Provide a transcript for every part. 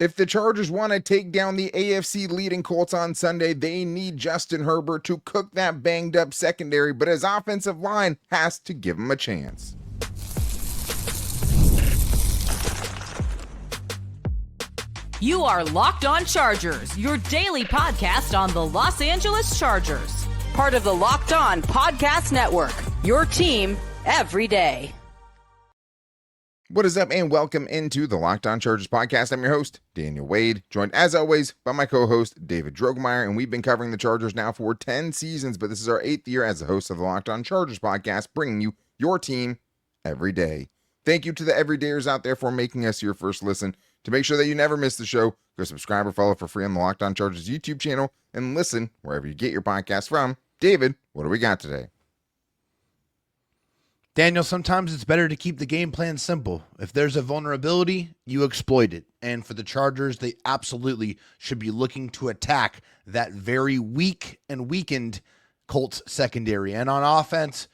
If the Chargers want to take down the AFC leading Colts on Sunday, they need Justin Herbert to cook that banged up secondary, but his offensive line has to give him a chance. You are Locked On Chargers, your daily podcast on the Los Angeles Chargers. Part of the Locked On Podcast Network, your team every day. What is up, and welcome into the Locked On Chargers podcast. I'm your host, Daniel Wade, joined as always by my co-host, David Droegemeier, and we've been covering the Chargers now for 10 seasons, but this is our 8th year as the host of the Locked On Chargers podcast, bringing you your team every day. Thank you to the everydayers out there for making us your first listen. To make sure that you never miss the show, go subscribe or follow for free on the Locked On Chargers YouTube channel and listen wherever you get your podcast from. David, what do we got today? Daniel, sometimes it's better to keep the game plan simple. If there's a vulnerability, you exploit it. And for the Chargers, they absolutely should be looking to attack that very weak and weakened Colts secondary. And on offense,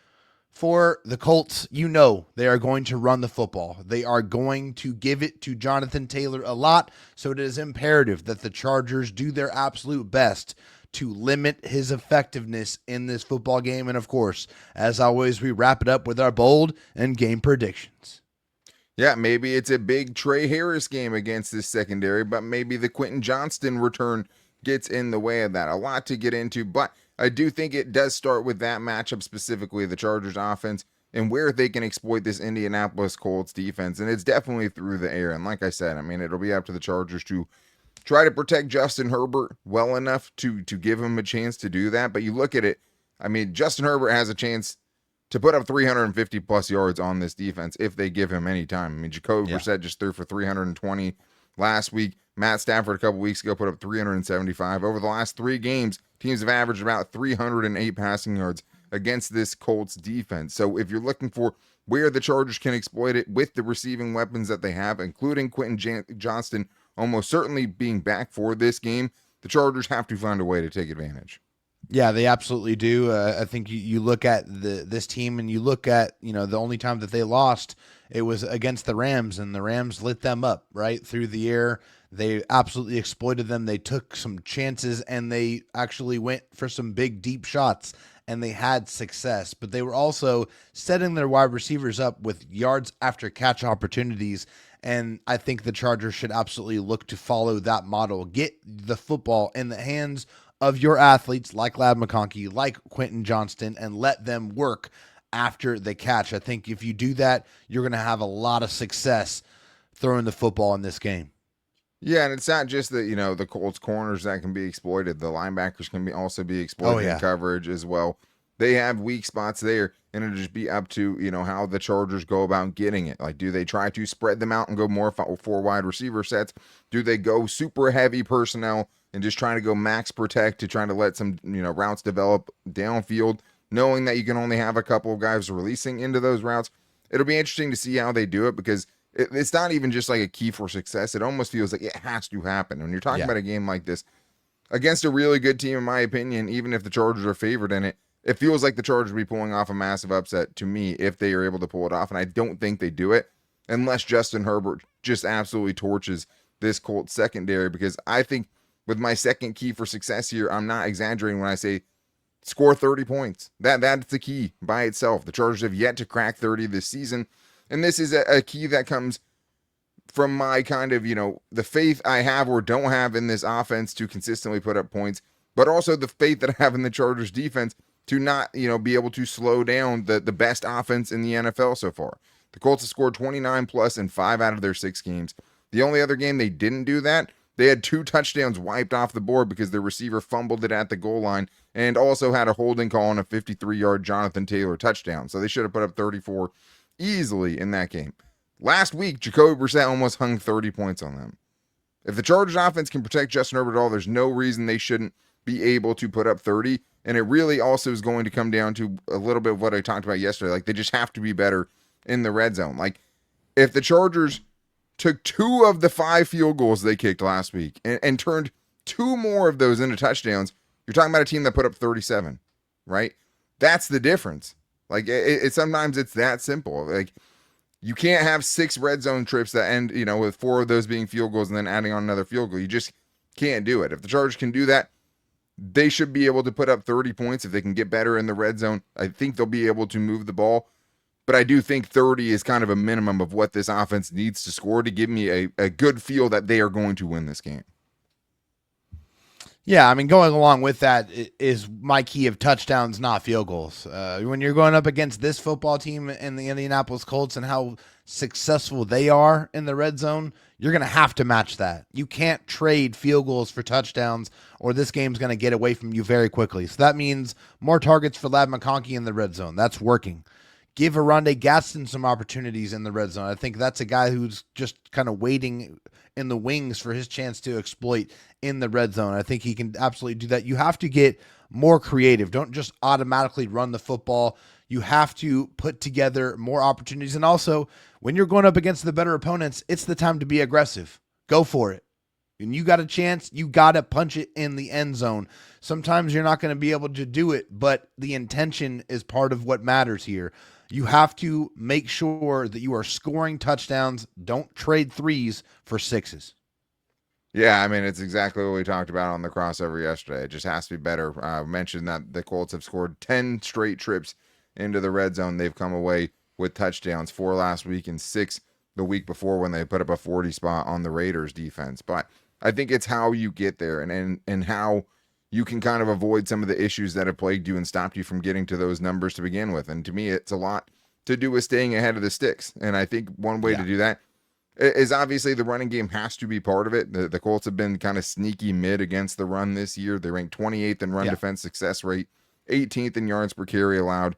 for the Colts, you know they are going to run the football. They are going to give it to Jonathan Taylor a lot, so it is imperative that the Chargers do their absolute best to limit his effectiveness in this football game. And of course, as always, we wrap it up with our bold and game predictions. Yeah, maybe it's a big Trey Harris game against this secondary, but maybe the Quentin Johnston return gets in the way of that. A lot to get into, but I do think it does start with that matchup, specifically the Chargers offense and where they can exploit this Indianapolis Colts defense. And it's definitely through the air. And like I said, I mean, it'll be up to the Chargers to try to protect Justin Herbert well enough to give him a chance to do that. But you look at it, I mean, Justin Herbert has a chance to put up 350 plus yards on this defense if they give him any time. I mean, Jacoby Brissett just threw for 320 last week. Matt Stafford a couple weeks ago put up 375. Over the last 3 games, teams have averaged about 308 passing yards against this Colts defense. So if you're looking for where the Chargers can exploit it with the receiving weapons that they have, including Quentin Johnston almost certainly being back for this game, the Chargers have to find a way to take advantage. Yeah, they absolutely do. I think you look at this team and you look at, the only time that they lost, it was against the Rams, and the Rams lit them up right through the air. They absolutely exploited them. They took some chances, and they actually went for some big, deep shots, and they had success. But they were also setting their wide receivers up with yards after catch opportunities, and I think the Chargers should absolutely look to follow that model. Get the football in the hands of your athletes like Ladd McConkey, like Quentin Johnston, and let them work after the catch. I think if you do that, you're going to have a lot of success throwing the football in this game. Yeah, and it's not just that, the Colts corners that can be exploited. The linebackers can also be exploited in coverage as well. They have weak spots there, and it'll just be up to, how the Chargers go about getting it. Like, do they try to spread them out and go more 4 wide receiver sets? Do they go super heavy personnel and just trying to go max protect to try to let some, routes develop downfield, knowing that you can only have a couple of guys releasing into those routes? It'll be interesting to see how they do it, because it's not even just like a key for success. It almost feels like it has to happen. When you're talking about a game like this, against a really good team, in my opinion, even if the Chargers are favored in it, it feels like the Chargers will be pulling off a massive upset to me if they are able to pull it off. And I don't think they do it unless Justin Herbert just absolutely torches this Colts secondary, because I think with my second key for success here, I'm not exaggerating when I say score 30 points. That's the key by itself. The Chargers have yet to crack 30 this season. And this is a key that comes from my kind of, the faith I have or don't have in this offense to consistently put up points, but also the faith that I have in the Chargers defense to not, be able to slow down the best offense in the NFL so far. The Colts have scored 29 plus in 5 out of their 6 games. The only other game they didn't do that, they had 2 touchdowns wiped off the board because their receiver fumbled it at the goal line and also had a holding call on a 53-yard Jonathan Taylor touchdown. So they should have put up 34 easily in that game. Last week, Jacoby Brissett almost hung 30 points on them. If the Chargers offense can protect Justin Herbert at all, there's no reason they shouldn't be able to put up 30. And it really also is going to come down to a little bit of what I talked about yesterday. Like, they just have to be better in the red zone. Like, if the Chargers took 2 of the 5 field goals they kicked last week and turned 2 more of those into touchdowns, you're talking about a team that put up 37, right? That's the difference. Like, sometimes it's that simple. Like, You can't have 6 red zone trips that end, with 4 of those being field goals and then adding on another field goal. You just can't do it. If the Chargers can do that, they should be able to put up 30 points. If they can get better in the red zone, I think they'll be able to move the ball. But I do think 30 is kind of a minimum of what this offense needs to score to give me a good feel that they are going to win this game. Yeah, I mean, going along with that is my key of touchdowns, not field goals. When you're going up against this football team and the Indianapolis Colts and how successful they are in the red zone, you're going to have to match that. You can't trade field goals for touchdowns, or this game's going to get away from you very quickly. So that means more targets for Ladd McConkey in the red zone. That's working. Give Arondé Gaston some opportunities in the red zone. I think that's a guy who's just kind of waiting in the wings for his chance to exploit in the red zone. I think he can absolutely do that. You have to get more creative. Don't just automatically run the football. You have to put together more opportunities. And also, when you're going up against the better opponents, it's the time to be aggressive. Go for it. And you got a chance, you got to punch it in the end zone. Sometimes you're not going to be able to do it, but the intention is part of what matters here. You have to make sure that you are scoring touchdowns. Don't trade 3s for 6s. Yeah, I mean, it's exactly what we talked about on the crossover yesterday. It just has to be better. I mentioned that the Colts have scored 10 straight trips into the red zone. They've come away with touchdowns, 4 last week and 6 the week before when they put up a 40 spot on the Raiders defense. But I think it's how you get there and how you can kind of avoid some of the issues that have plagued you and stopped you from getting to those numbers to begin with. And to me, it's a lot to do with staying ahead of the sticks. And I think one way to do that is obviously the running game has to be part of it. The Colts have been kind of sneaky mid against the run this year. They ranked 28th in run defense success rate, 18th in yards per carry allowed.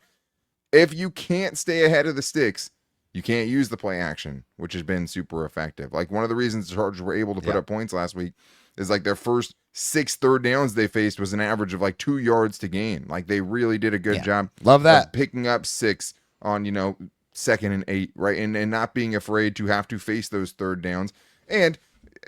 If you can't stay ahead of the sticks, you can't use the play action, which has been super effective. Like one of the reasons the Chargers were able to put up points last week is like their first 6 third downs they faced was an average of like 2 yards to gain. Like they really did a good job. Love that. Of picking up 6 on, 2nd and 8, right? And not being afraid to have to face those third downs. And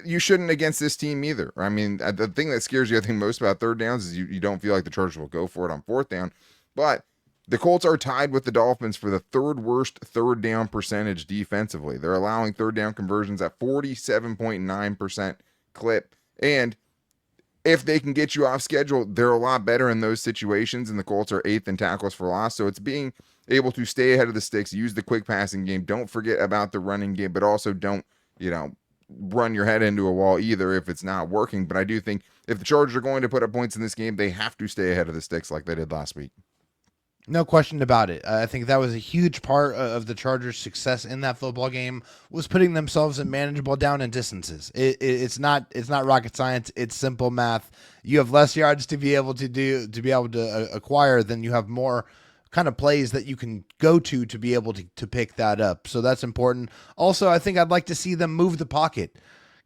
you shouldn't against this team either. I mean, the thing that scares you, I think, most about third downs is you don't feel like the Chargers will go for it on 4th down. But the Colts are tied with the Dolphins for the 3rd worst third down percentage defensively. They're allowing third down conversions at 47.9% clip. And if they can get you off schedule, they're a lot better in those situations, and the Colts are 8th in tackles for loss. So it's being able to stay ahead of the sticks, use the quick passing game. Don't forget about the running game, but also don't, run your head into a wall either if it's not working. But I do think if the Chargers are going to put up points in this game, they have to stay ahead of the sticks like they did last week. No question about it. I think that was a huge part of the Chargers' success in that football game was putting themselves in manageable down and distances. It's not rocket science. It's simple math. You have less yards to be able to acquire than you have more kind of plays that you can go to be able to pick that up. So that's important. Also, I think I'd like to see them move the pocket.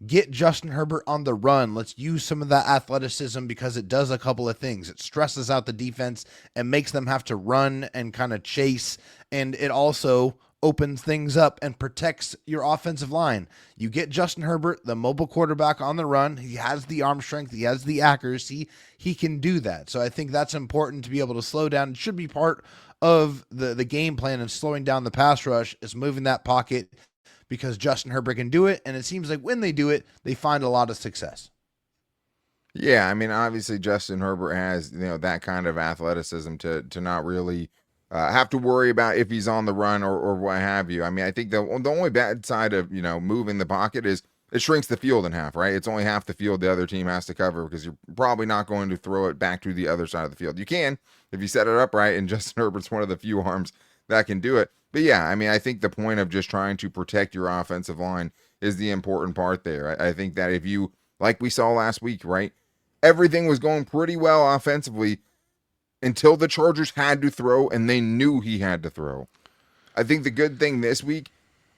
Get Justin Herbert on the run. Let's use some of that athleticism because it does a couple of things. It stresses out the defense and makes them have to run and kind of chase. And it also opens things up and protects your offensive line. You get Justin Herbert, the mobile quarterback, on the run. He has the arm strength. He has the accuracy. He can do that. So I think that's important to be able to slow down. It should be part of the game plan and slowing down the pass rush is moving that pocket, because Justin Herbert can do it, and it seems like when they do it, they find a lot of success. Yeah, I mean, obviously Justin Herbert has that kind of athleticism to not really have to worry about if he's on the run or what have you. I mean, I think the only bad side of moving the pocket is it shrinks the field in half, right? It's only half the field the other team has to cover because you're probably not going to throw it back to the other side of the field. You can if you set it up right, and Justin Herbert's one of the few arms that can do it. But yeah, I mean, I think the point of just trying to protect your offensive line is the important part there. I think that if you, like we saw last week, right, everything was going pretty well offensively until the Chargers had to throw, and they knew he had to throw. I think the good thing this week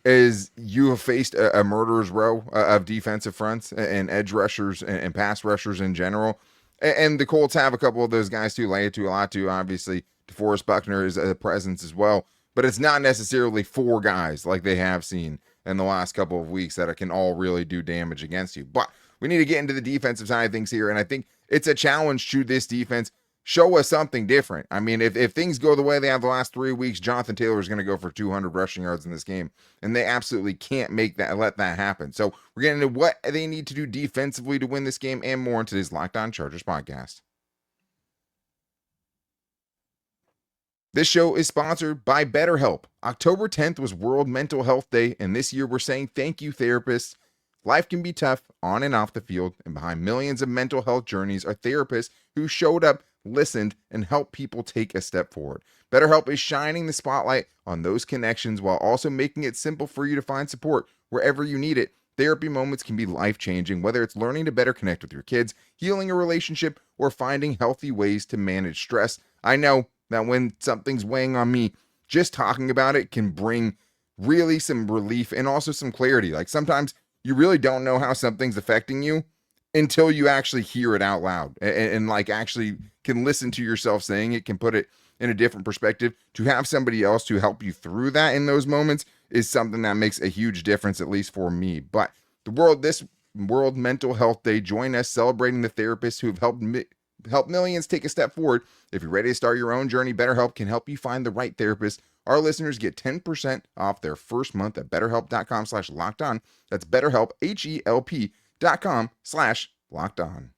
is you have faced a murderer's row of defensive fronts and edge rushers and pass rushers in general. And the Colts have a couple of those guys too. Latu, obviously, DeForest Buckner is a presence as well. But it's not necessarily 4 guys like they have seen in the last couple of weeks that can all really do damage against you. But we need to get into the defensive side of things here, and I think it's a challenge to this defense show us something different. I mean, if things go the way they have the last 3 weeks, Jonathan Taylor is going to go for 200 rushing yards in this game, and they absolutely can't let that happen. So we're getting into what they need to do defensively to win this game and more in today's Locked On Chargers podcast. This show is sponsored by BetterHelp. October 10th was World Mental Health Day, and this year we're saying thank you, therapists. Life can be tough on and off the field, and behind millions of mental health journeys are therapists who showed up, listened, and helped people take a step forward. BetterHelp is shining the spotlight on those connections while also making it simple for you to find support wherever you need it. Therapy moments can be life-changing, whether it's learning to better connect with your kids, healing a relationship, or finding healthy ways to manage stress. I know that when something's weighing on me, just talking about it can bring really some relief and also some clarity. Like sometimes you really don't know how something's affecting you until you actually hear it out loud and like actually can listen to yourself saying it, can put it in a different perspective. To have somebody else to help you through that in those moments is something that makes a huge difference, at least for me. But this World Mental Health Day, join us celebrating the therapists who have help millions take a step forward. If you're ready to start your own journey, BetterHelp can help you find the right therapist. Our listeners get 10% off their first month at betterhelp.com/lockedon. That's BetterHelp, HELP.com/lockedon.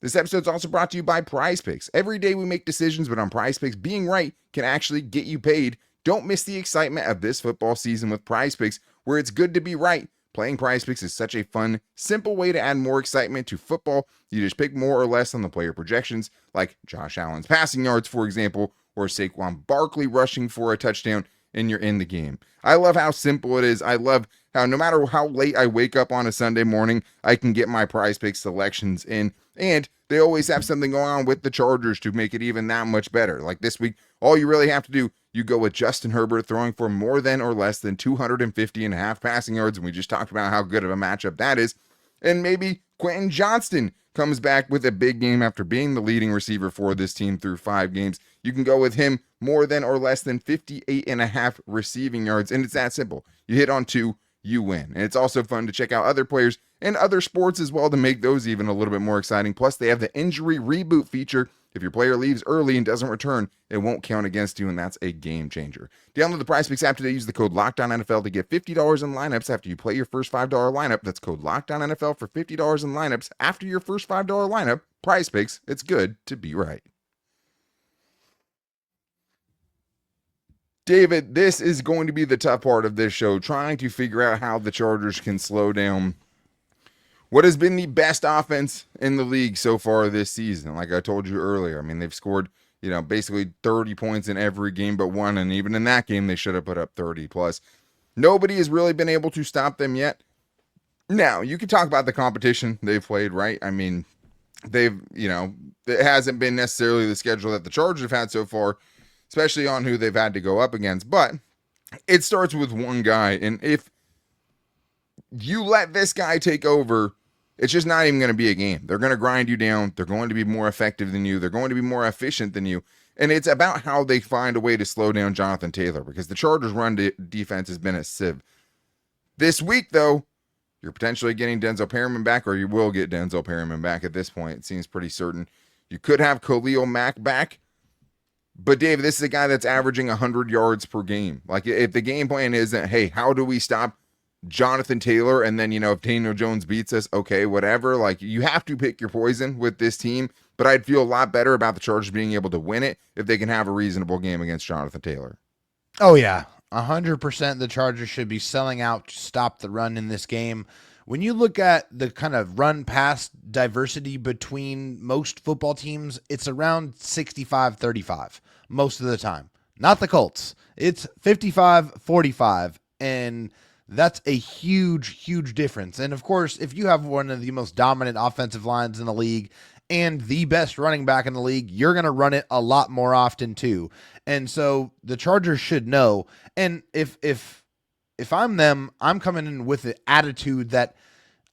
This episode is also brought to you by Prize Picks. Every day we make decisions, but on Prize Picks, being right can actually get you paid. Don't miss the excitement of this football season with Prize Picks, where it's good to be right. Playing Prize Picks is such a fun, simple way to add more excitement to football. You just pick more or less on the player projections, like Josh Allen's passing yards, for example, or Saquon Barkley rushing for a touchdown, and you're in the game. I love how simple it is. I love how no matter how late I wake up on a Sunday morning, I can get my Prize Picks selections in, and they always have something going on with the Chargers to make it even that much better. Like this week, all you really have to do, you go with Justin Herbert throwing for more than or less than 250.5 passing yards, and we just talked about how good of a matchup that is. And maybe Quentin Johnston comes back with a big game after being the leading receiver for this team through 5 games. You can go with him more than or less than 58.5 receiving yards, and it's that simple. You hit on 2, you win. And it's also fun to check out other players and other sports as well to make those even a little bit more exciting. Plus, they have the injury reboot feature. If your player leaves early and doesn't return, it won't count against you, and that's a game changer. Download the Prize Picks app today. Use the code LOCKEDONNFL to get $50 in lineups after you play your first $5 lineup. That's code LOCKEDONNFL for $50 in lineups after your first $5 lineup. Prize Picks, it's good to be right. David, this is going to be the tough part of this show, trying to figure out how the Chargers can slow down what has been the best offense in the league so far this season. Like I told you earlier, I mean, they've scored, basically 30 points in every game but one, and even in that game, they should have put up 30 plus. Nobody has really been able to stop them yet. Now, you can talk about the competition they've played, right? I mean, it hasn't been necessarily the schedule that the Chargers have had so far, especially on who they've had to go up against, but it starts with one guy, and if you let this guy take over, it's just not even going to be a game. They're going to grind you down. They're going to be more effective than you. They're going to be more efficient than you. And it's about how they find a way to slow down Jonathan Taylor, because the Chargers' run defense has been a sieve. This week, though, you're potentially getting Denzel Perryman back, or you will get Denzel Perryman back at this point. It seems pretty certain. You could have Khalil Mack back. But, Dave, this is a guy that's averaging 100 yards per game. Like, if the game plan isn't, hey, how do we stop Jonathan Taylor, and then, if Daniel Jones beats us, okay, whatever. Like, you have to pick your poison with this team, but I'd feel a lot better about the Chargers being able to win it if they can have a reasonable game against Jonathan Taylor. Oh, yeah. 100% the Chargers should be selling out to stop the run in this game. When you look at the kind of run-pass diversity between most football teams, it's around 65-35 most of the time. Not the Colts. It's 55-45, and that's a huge, huge difference. And, of course, if you have one of the most dominant offensive lines in the league and the best running back in the league, you're going to run it a lot more often, too. And so the Chargers should know. And if I'm them, I'm coming in with the attitude that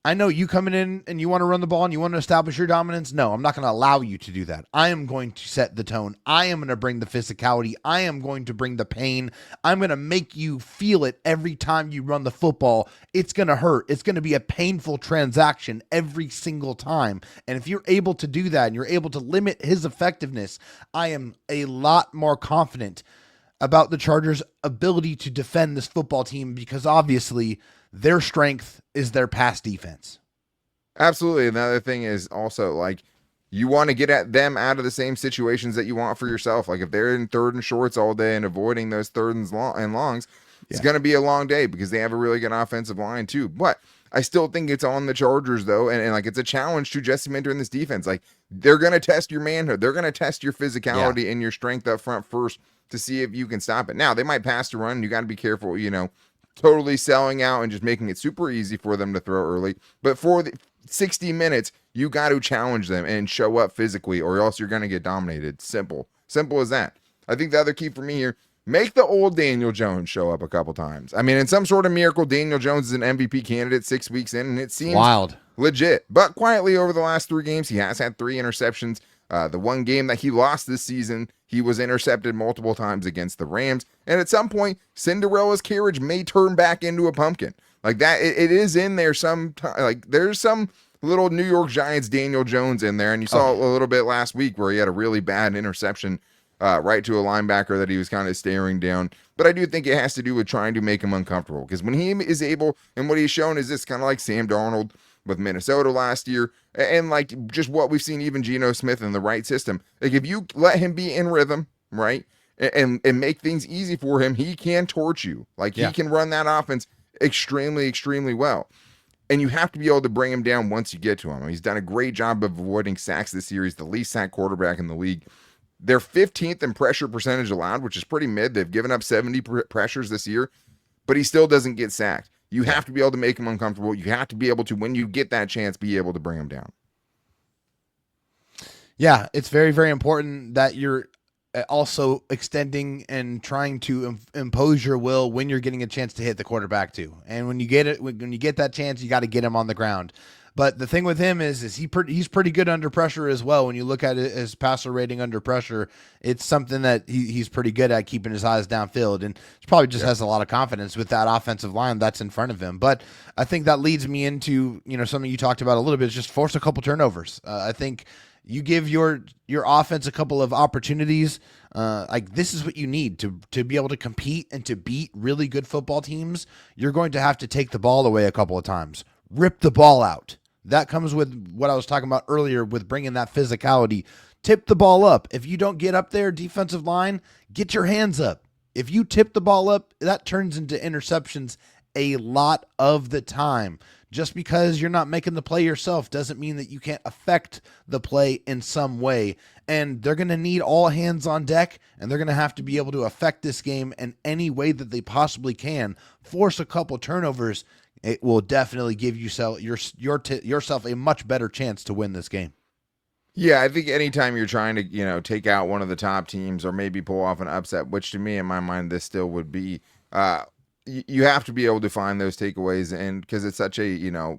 I know you coming in and you want to run the ball and you want to establish your dominance. No, I'm not going to allow you to do that. I am going to set the tone. I am going to bring the physicality. I am going to bring the pain. I'm going to make you feel it every time you run the football. It's going to hurt. It's going to be a painful transaction every single time. And if you're able to do that and you're able to limit his effectiveness, I am a lot more confident about the Chargers' ability to defend this football team, because obviously their strength is their pass defense. Absolutely. Another thing is also, like, you want to get at them out of the same situations that you want for yourself. Like, if they're in third and shorts all day and avoiding those third and longs, it's going to be a long day because they have a really good offensive line too. But I still think it's on the Chargers, though, and like, it's a challenge to Jesse Minter in this defense. Like, they're going to test your manhood. They're going to test your physicality and your strength up front first to see if you can stop it. Now, they might pass to run. You got to be careful, totally selling out and just making it super easy for them to throw early. But for the 60 minutes, you got to challenge them and show up physically, or else you're going to get dominated. Simple as that. I think the other key for me here, make the old Daniel Jones show up a couple times. I mean, in some sort of miracle, Daniel Jones is an MVP candidate 6 weeks in, and it seems wild, legit. But quietly over the last 3 games, he has had 3 interceptions. The one game that he lost this season, he was intercepted multiple times against the Rams. And at some point, Cinderella's carriage may turn back into a pumpkin. Like that, it is in there sometime. Like, there's some little New York Giants Daniel Jones in there. And you saw a little bit last week where he had a really bad interception right to a linebacker that he was kind of staring down. But I do think it has to do with trying to make him uncomfortable. Because when he is able, and what he's shown is this, kind of like Sam Darnold with Minnesota last year, and like just what we've seen, even Geno Smith in the right system. Like, if you let him be in rhythm, right, and make things easy for him, he can torch you. Like, he can run that offense extremely, extremely well. And you have to be able to bring him down once you get to him. He's done a great job of avoiding sacks this year. He's the least sack quarterback in the league. They're 15th in pressure percentage allowed, which is pretty mid. They've given up 70 pressures this year, but he still doesn't get sacked. You have to be able to make him uncomfortable. You have to be able to, when you get that chance, be able to bring him down. Yeah, it's very, very important that you're also extending and trying to impose your will when you're getting a chance to hit the quarterback too. And when you get that chance, you got to get him on the ground. But the thing with him is he's pretty good under pressure as well. When you look at his passer rating under pressure, it's something that he's pretty good at, keeping his eyes downfield, and he probably just has a lot of confidence with that offensive line that's in front of him. But I think that leads me into something you talked about a little bit, is just force a couple turnovers. I think you give your offense a couple of opportunities. Like, this is what you need to be able to compete and to beat really good football teams. You're going to have to take the ball away a couple of times, rip the ball out. That comes with what I was talking about earlier with bringing that physicality. Tip the ball up. If you don't get up there, defensive line, get your hands up. If you tip the ball up, that turns into interceptions a lot of the time. Just because you're not making the play yourself doesn't mean that you can't affect the play in some way. And they're going to need all hands on deck, and they're going to have to be able to affect this game in any way that they possibly can. Force a couple turnovers. It will definitely give yourself a much better chance to win this game. Yeah, I think anytime you're trying to, take out one of the top teams or maybe pull off an upset, which to me, in my mind, this still would be, you have to be able to find those takeaways, and because it's such a,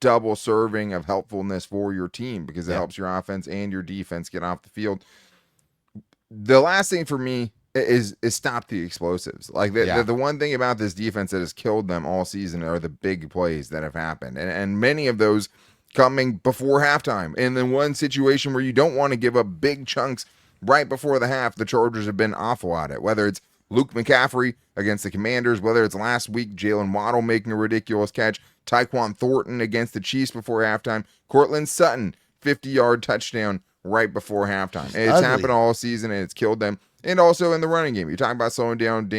double serving of helpfulness for your team, because it helps your offense and your defense get off the field. The last thing for me is stop the explosives. Like, the one thing about this defense that has killed them all season are the big plays that have happened, and many of those coming before halftime. And then one situation where you don't want to give up big chunks right before the half, the Chargers have been awful at it, whether it's Luke McCaffrey against the Commanders, whether it's last week Jalen Waddle making a ridiculous catch, Tyquan Thornton against the Chiefs before halftime, Cortland Sutton 50-yard touchdown right before halftime. And it's happened all season, and it's killed them. And also in the running game, you're talking about slowing down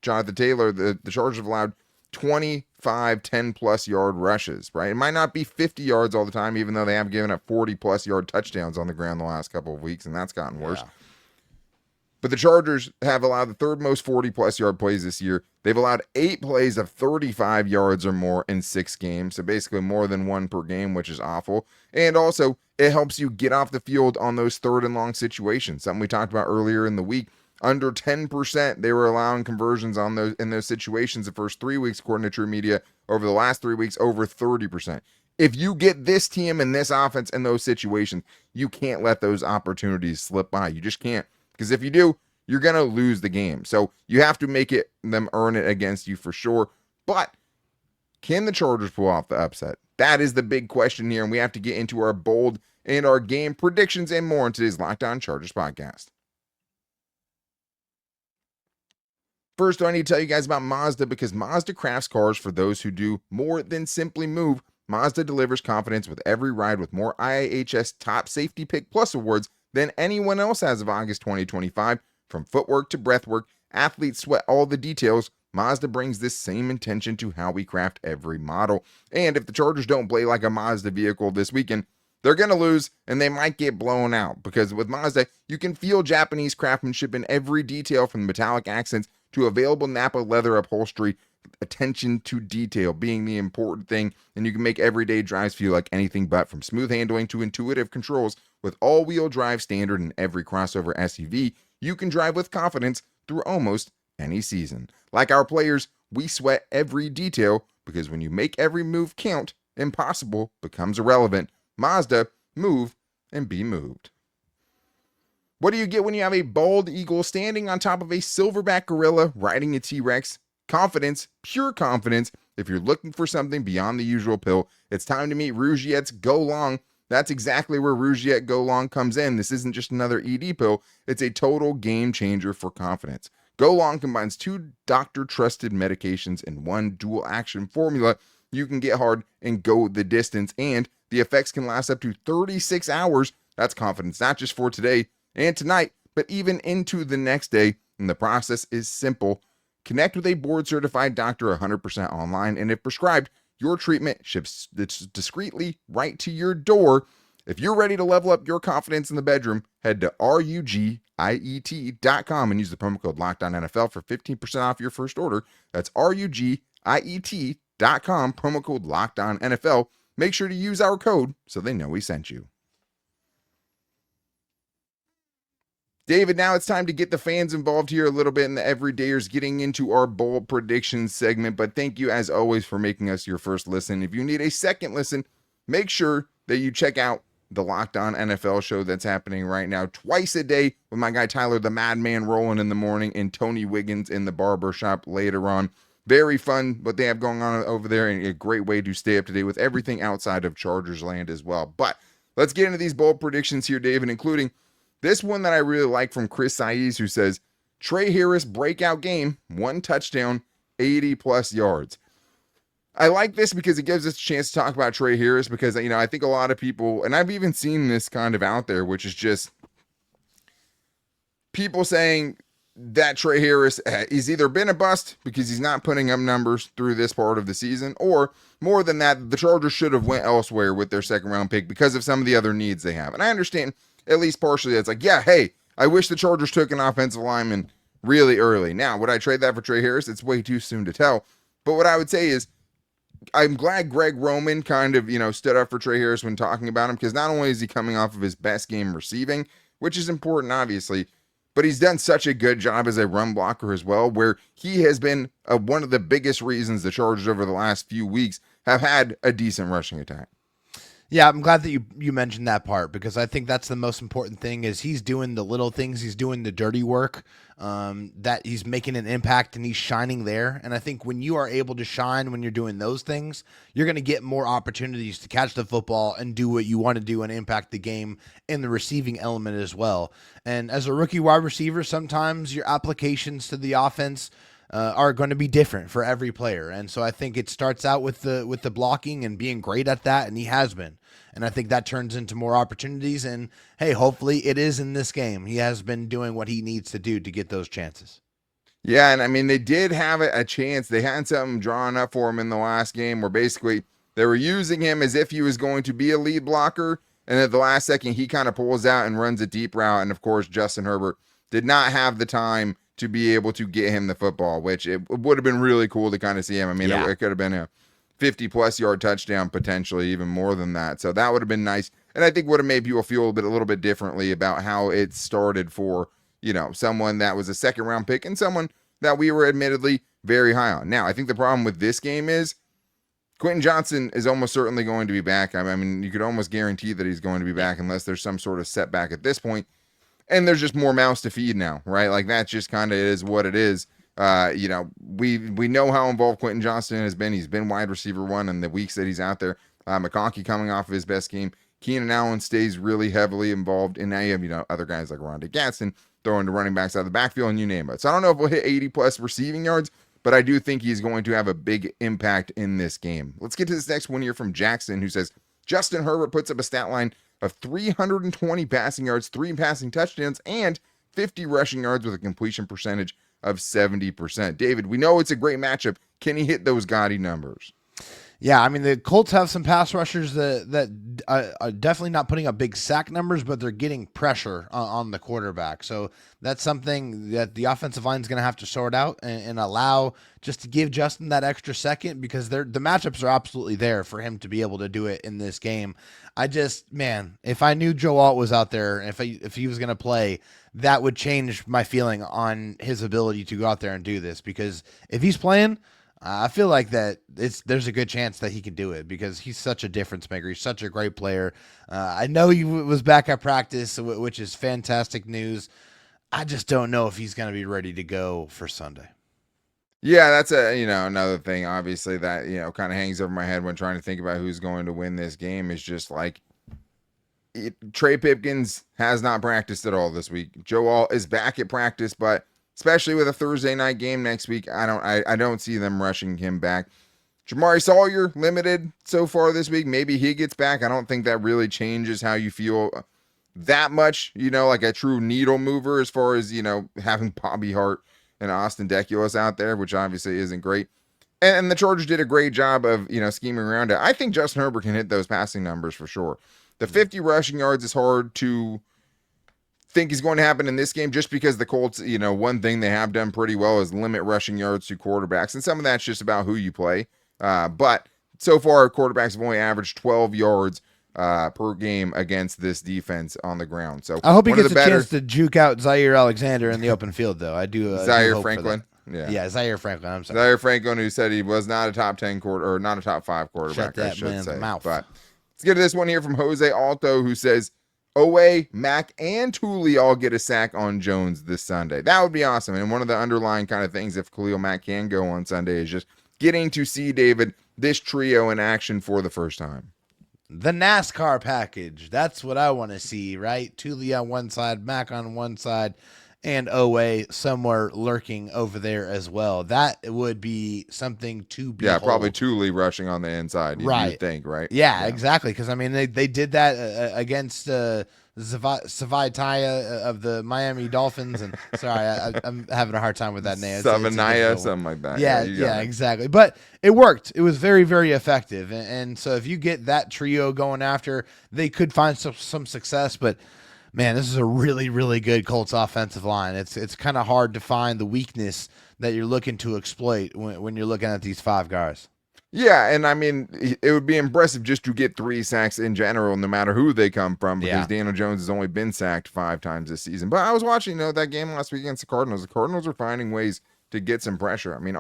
Jonathan Taylor. The Chargers have allowed 25 10-plus yard rushes, right? It might not be 50 yards all the time, even though they have given up 40-plus yard touchdowns on the ground the last couple of weeks, and that's gotten worse. Yeah. But the Chargers have allowed the third most 40-plus yard plays this year. They've allowed 8 plays of 35 yards or more in 6 games, so basically more than 1 per game, which is awful. And also, it helps you get off the field on those third and long situations, something we talked about earlier in the week. under 10%. They were allowing conversions on those in those situations the first 3 weeks, according to True Media. Over the last 3 weeks, over 30%. If you get this team and this offense in those situations, you can't let those opportunities slip by. You just can't. Because if you do, you're going to lose the game. So you have to make them earn it against you for sure. But can the Chargers pull off the upset? That is the big question here, and we have to get into our bold and our game predictions and more in today's Locked On Chargers podcast. First, I need to tell you guys about Mazda, because Mazda crafts cars for those who do more than simply move. Mazda delivers confidence with every ride, with more IIHS Top Safety Pick Plus awards than anyone else as of August 2025. From footwork to breathwork, athletes sweat all the details. Mazda brings this same intention to how we craft every model. And if the Chargers don't play like a Mazda vehicle this weekend, they're going to lose, and they might get blown out, because with Mazda, you can feel Japanese craftsmanship in every detail, from the metallic accents to available Napa leather upholstery. Attention to detail being the important thing, and you can make everyday drives feel like anything but. From smooth handling to intuitive controls, with all-wheel drive standard in every crossover SUV, you can drive with confidence through almost any season. Like our players, we sweat every detail, because when you make every move count, impossible becomes irrelevant. Mazda, move and be moved. What do you get when you have a bald eagle standing on top of a silverback gorilla riding a T-Rex? Confidence, pure confidence. If you're looking for something beyond the usual pill, it's time to meet Rougette's Go Long. That's exactly where Rougette Go Long comes in. This isn't just another ED pill, it's a total game changer for confidence. Go Long combines 2 doctor-trusted medications in one dual-action formula. You can get hard and go the distance, and the effects can last up to 36 hours. That's confidence, not just for today and tonight, but even into the next day. And the process is simple. Connect with a board-certified doctor 100% online, and if prescribed, your treatment ships discreetly right to your door. If you're ready to level up your confidence in the bedroom, head to rugiet.com and use the promo code LOCKEDONNFL for 15% off your first order. That's rugiet.com, promo code LOCKEDONNFL. Make sure to use our code so they know we sent you. David, now it's time to get the fans involved here a little bit in the everydayers, getting into our bold predictions segment. But thank you, as always, for making us your first listen. If you need a second listen, make sure that you check out the Locked On NFL show that's happening right now twice a day with my guy Tyler, the Madman, rolling in the morning, and Tony Wiggins in the barbershop later on. Very fun what they have going on over there, and a great way to stay up to date with everything outside of Chargers land as well. But let's get into these bold predictions here, David, including this one that I really like from Chris Saiz, who says, Trey Harris breakout game, 1 touchdown, 80 plus yards. I like this because it gives us a chance to talk about Trey Harris, because, you know, I think a lot of people, and I've even seen this kind of out there, which is just people saying that Trey Harris is either been a bust because he's not putting up numbers through this part of the season, or more than that, the Chargers should have went elsewhere with their second round pick because of some of the other needs they have. And I understand at least partially it's like, yeah, hey, I wish the Chargers took an offensive lineman really early. Now, would I trade that for Trey Harris? It's way too soon to tell. But what I would say is, I'm glad Greg Roman kind of, stood up for Trey Harris when talking about him, because not only is he coming off of his best game receiving, which is important, obviously, but he's done such a good job as a run blocker as well, where he has been one of the biggest reasons the Chargers over the last few weeks have had a decent rushing attack. Yeah, I'm glad that you mentioned that part, because I think that's the most important thing, is he's doing the little things. He's doing the dirty work, that he's making an impact, and he's shining there. And I think when you are able to shine, when you're doing those things, you're going to get more opportunities to catch the football and do what you want to do and impact the game in the receiving element as well. And as a rookie wide receiver, sometimes your applications to the offense are going to be different for every player. And so I think it starts out with the blocking and being great at that, and he has been. And I think that turns into more opportunities, and hey, hopefully it is in this game. He has been doing what he needs to do to get those chances. Yeah, and I mean, they did have a chance. They had something drawn up for him in the last game where basically they were using him as if he was going to be a lead blocker, and at the last second he kind of pulls out and runs a deep route, and of course Justin Herbert did not have the time to be able to get him the football, which it would have been really cool to kind of see him. I mean, it could have been a 50-plus yard touchdown, potentially even more than that. So that would have been nice, and I think would have made people feel a little bit differently about how it started for someone that was a second round pick and someone that we were admittedly very high on. Now, I think the problem with this game is Quentin Johnston is almost certainly going to be back. I mean, you could almost guarantee that he's going to be back unless there's some sort of setback at this point. And there's just more mouths to feed now, right? Like that just kind of is what it is. We know how involved Quentin Johnston has been. He's been wide receiver one in the weeks that he's out there. McConkey coming off of his best game. Keenan Allen stays really heavily involved. And now you have, other guys like Rondé Gadsden throwing the running backs out of the backfield and you name it. So I don't know if we'll hit 80 plus receiving yards, but I do think he's going to have a big impact in this game. Let's get to this next one here from Jackson, who says, Justin Herbert puts up a stat line of 320 passing yards, 3 passing touchdowns, and 50 rushing yards with a completion percentage of 70%. David, we know it's a great matchup. Can he hit those gaudy numbers? Yeah, I mean, the Colts have some pass rushers that are definitely not putting up big sack numbers, but they're getting pressure on the quarterback. So that's something that the offensive line is going to have to sort out and allow just to give Justin that extra second, because the matchups are absolutely there for him to be able to do it in this game. If I knew Joe Alt was out there, if he was going to play, that would change my feeling on his ability to go out there and do this, because if he's playing, I feel like that there's a good chance that he can do it because he's such a difference maker. He's such a great player. I know he was back at practice, which is fantastic news. I just don't know if he's going to be ready to go for Sunday. Yeah, that's another thing, obviously, that, kind of hangs over my head when trying to think about who's going to win this game is just like Trey Pipkins has not practiced at all this week. Joe Alt is back at practice, but especially with a Thursday night game next week, I don't see them rushing him back. Jamari Sawyer, limited so far this week. Maybe he gets back. I don't think that really changes how you feel that much, like a true needle mover as far as, having Bobby Hart and Austin Deculus out there, which obviously isn't great. And the Chargers did a great job of, scheming around it. I think Justin Herbert can hit those passing numbers for sure. The 50 rushing yards is hard to think is going to happen in this game just because the Colts, one thing they have done pretty well is limit rushing yards to quarterbacks. And some of that's just about who you play. But so far, quarterbacks have only averaged 12 yards per game against this defense on the ground. So I hope he gets a chance to juke out Zaire Alexander in the open field, though. I do. Zaire Franklin. Yeah, Zaire Franklin. I'm sorry. Zaire Franklin, who said he was not a top 10 or not a top 5 quarterback, I should say. Mouth. But let's get to this one here from Jose Alto, who says, Owe, Mack, and Tooley all get a sack on Jones this Sunday. That would be awesome. And one of the underlying kind of things, if Khalil Mack can go on Sunday, is just getting to see, David, this trio in action for the first time. The NASCAR package. That's what I want to see, right? Tooley on one side, Mack on one side, and Owe somewhere lurking over there as well. That would be something to behold. Yeah, probably Tooley rushing on the inside, you'd think, right? Yeah, exactly. Because, I mean, they did that against Savaitai of the Miami Dolphins. And sorry, I'm having a hard time with that name. Savanaya, something like that. Yeah, exactly. But it worked. It was very, very effective. And so if you get that trio going after, they could find some success. But man, this is a really, really good Colts offensive line. It's kind of hard to find the weakness that you're looking to exploit when you're looking at these 5 guys. Yeah, and I mean, it would be impressive just to get 3 sacks in general, no matter who they come from, because Daniel Jones has only been sacked 5 times this season. But I was watching, that game last week against the Cardinals. The Cardinals are finding ways to get some pressure. I mean,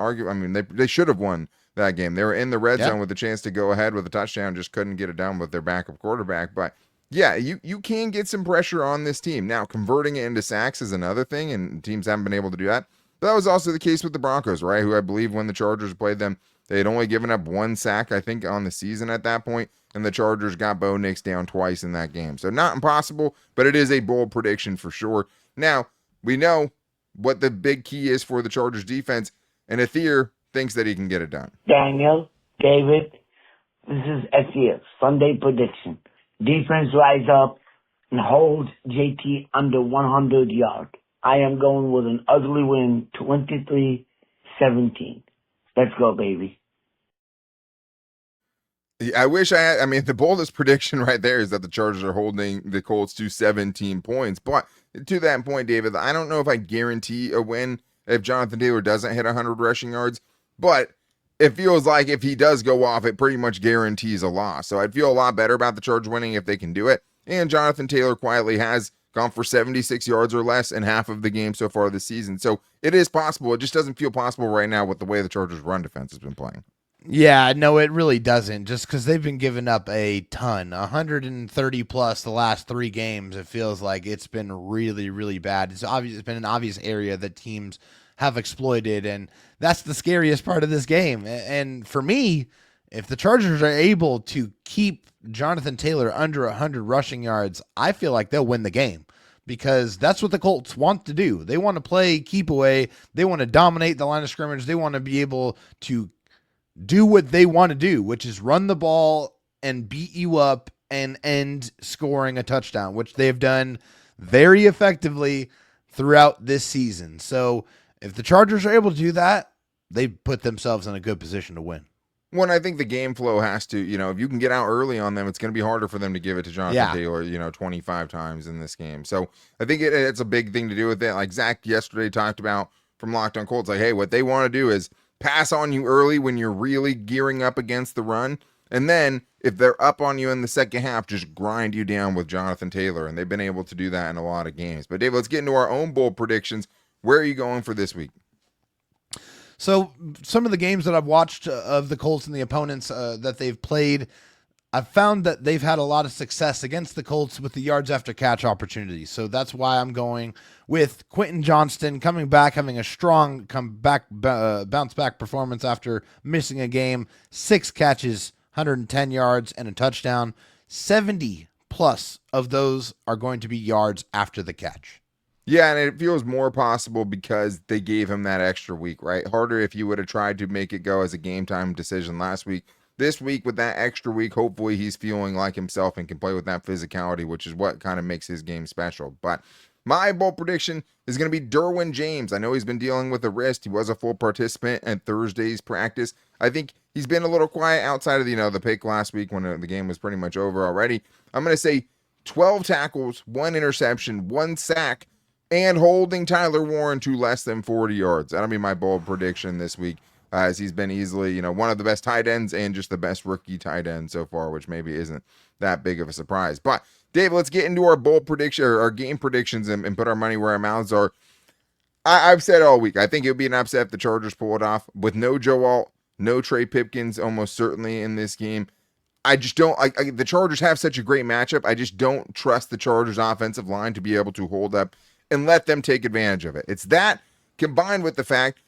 they should have won that game. They were in the red zone with a chance to go ahead with a touchdown, just couldn't get it done with their backup quarterback. But yeah, you can get some pressure on this team. Now, converting it into sacks is another thing, and teams haven't been able to do that. But that was also the case with the Broncos, right? Who I believe when the Chargers played them, they had only given up 1 sack, I think, on the season at that point, and the Chargers got Bo Nix down twice in that game. So not impossible, but it is a bold prediction for sure. Now, we know what the big key is for the Chargers defense, and Athir thinks that he can get it done. Daniel, David, this is Athir, Sunday prediction. Defense rise up and hold JT under 100 yards. I am going with an ugly win, 23-17. Let's go, baby. I wish I mean, the boldest prediction right there is that the Chargers are holding the Colts to 17 points. But to that point, David, I don't know if I guarantee a win if Jonathan Taylor doesn't hit 100 rushing yards. But it feels like if he does go off, it pretty much guarantees a loss. So I'd feel a lot better about the Chargers winning if they can do it. And Jonathan Taylor quietly has gone for 76 yards or less in half of the game so far this season. So it is possible. It just doesn't feel possible right now with the way the Chargers' run defense has been playing. Yeah, no, it really doesn't. Just because they've been giving up a ton, 130 plus the last 3 games, it feels like it's been really, really bad. It's obvious. It's been an obvious area that teams have exploited, and that's the scariest part of this game. And for me, if the Chargers are able to keep Jonathan Taylor under 100 rushing yards, I feel like they'll win the game, because that's what the Colts want to do. They want to play keep away. They want to dominate the line of scrimmage. They want to be able to do what they want to do, which is run the ball and beat you up and end scoring a touchdown, which they've done very effectively throughout this season. So if the Chargers are able to do that, they put themselves in a good position to win. When I think the game flow has to, if you can get out early on them, it's going to be harder for them to give it to Jonathan Taylor, 25 times in this game. So I think it's a big thing to do with it. Like Zach yesterday talked about from Locked On Colts, like, hey, what they want to do is pass on you early when you're really gearing up against the run. And then if they're up on you in the second half, just grind you down with Jonathan Taylor. And they've been able to do that in a lot of games. But Dave, let's get into our own bold predictions. Where are you going for this week? So some of the games that I've watched of the Colts and the opponents that they've played, I've found that they've had a lot of success against the Colts with the yards after catch opportunities. So that's why I'm going with Quentin Johnston coming back, having a strong bounce back performance after missing a game. 6 catches, 110 yards, and a touchdown. 70 plus of those are going to be yards after the catch. Yeah, and it feels more possible because they gave him that extra week, right? Harder if you would have tried to make it go as a game time decision last week. This week, with that extra week, hopefully he's feeling like himself and can play with that physicality, which is what kind of makes his game special. But my bold prediction is going to be Derwin James. I know he's been dealing with a wrist. He was a full participant in Thursday's practice. I think he's been a little quiet outside of the pick last week when the game was pretty much over already. I'm going to say 12 tackles, 1 interception, 1 sack, and holding Tyler Warren to less than 40 yards. That'll be my bold prediction this week, as he's been easily, one of the best tight ends and just the best rookie tight end so far, which maybe isn't that big of a surprise. But, Dave, let's get into our bold prediction, or our game predictions, and put our money where our mouths are. I've said all week, I think it would be an upset if the Chargers pull it off. With no Joe Alt, no Trey Pipkins almost certainly in this game. I just don't, the Chargers have such a great matchup. I just don't trust the Chargers offensive line to be able to hold up and let them take advantage of it. It's that combined with the fact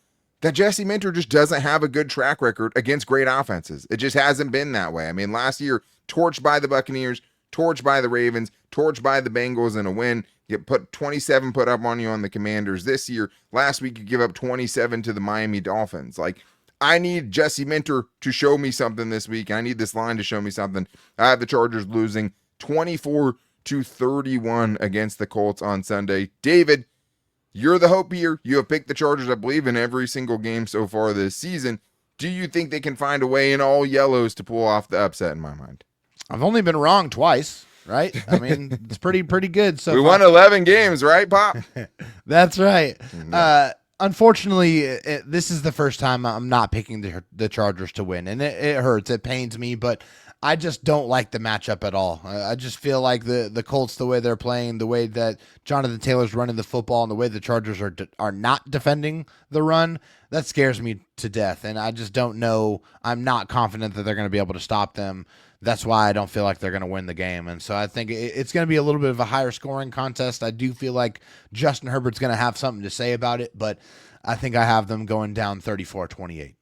that Jesse Minter just doesn't have a good track record against great offenses. It just hasn't been that way. I mean, last year, torched by the Buccaneers, torched by the Ravens, torched by the Bengals in a win. You put 27 put up on you on the Commanders. This year, last week, you give up 27 to the Miami Dolphins. I need Jesse Minter to show me something this week. I need this line to show me something. I have the Chargers losing 24-31 against the Colts on Sunday. David, you're the hope here. You have picked the Chargers, I believe, in every single game so far this season. Do you think they can find a way in all yellows to pull off the upset in my mind? I've only been wrong twice, right? I mean, it's pretty good. So we won 11 games, right, Pop? That's right. Unfortunately, this is the first time I'm not picking the Chargers to win, and it hurts. It pains me, but I just don't like the matchup at all. I just feel like the Colts, the way they're playing, the way that Jonathan Taylor's running the football, and the way the Chargers are not defending the run, that scares me to death. And I just don't know. I'm not confident that they're going to be able to stop them. That's why I don't feel like they're going to win the game. And so I think it's going to be a little bit of a higher scoring contest. I do feel like Justin Herbert's going to have something to say about it, but I think I have them going down 34-28.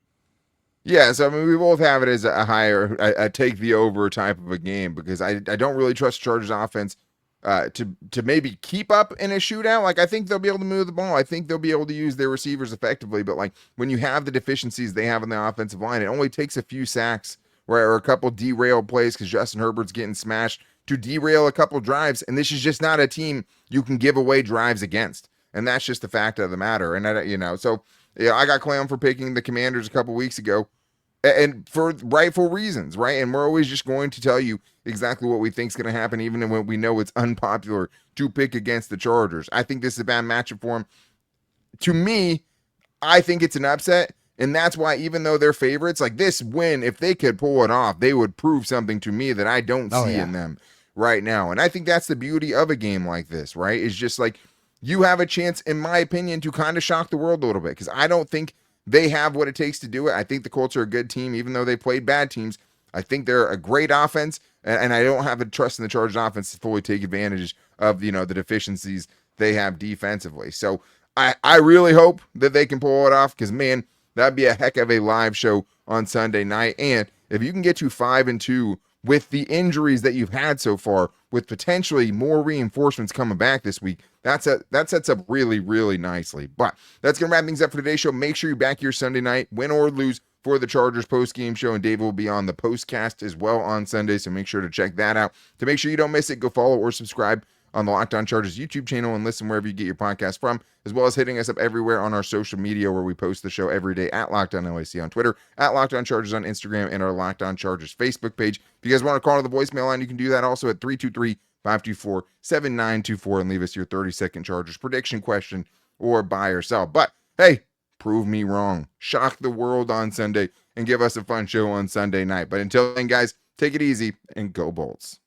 Yeah, so I mean, we both have it as a higher, a take the over type of a game, because I don't really trust Chargers offense to maybe keep up in a shootout. I think they'll be able to move the ball. I think they'll be able to use their receivers effectively. But when you have the deficiencies they have in the offensive line, it only takes a few sacks or a couple derailed plays because Justin Herbert's getting smashed to derail a couple drives. And this is just not a team you can give away drives against. And that's just the fact of the matter. And I got clowned for picking the Commanders a couple weeks ago, and for rightful reasons, right? And we're always just going to tell you exactly what we think is going to happen, even when we know it's unpopular to pick against the Chargers. I think this is a bad matchup for them. To me, I think it's an upset, and that's why even though they're favorites, this win, if they could pull it off, they would prove something to me that I don't see in them. right now. And I think that's the beauty of a game like this, right? It's just like you have a chance, in my opinion, to kind of shock the world a little bit, because I don't think they have what it takes to do it. I think the Colts are a good team, even though they played bad teams. I think they're a great offense, and I don't have the trust in the Chargers offense to fully take advantage of, the deficiencies they have defensively. So I really hope that they can pull it off, because, man, that'd be a heck of a live show on Sunday night. And if you can get to 5-2 with the injuries that you've had so far, with potentially more reinforcements coming back this week, that sets up really, really nicely. But that's going to wrap things up for today's show. Make sure you're back here Sunday night, win or lose, for the Chargers post-game show, and David will be on the postcast as well on Sunday, so make sure to check that out. To make sure you don't miss it, go follow or subscribe on the Locked On Chargers YouTube channel and listen wherever you get your podcast from, as well as hitting us up everywhere on our social media, where we post the show every day at Locked On LAC on Twitter, at Locked On Chargers on Instagram, and our Locked On Chargers Facebook page. If you guys want to call to the voicemail line, you can do that also at 323-524-7924 and leave us your 30-second Chargers prediction question or buy or sell. But hey, prove me wrong. Shock the world on Sunday and give us a fun show on Sunday night. But until then, guys, take it easy and go Bolts.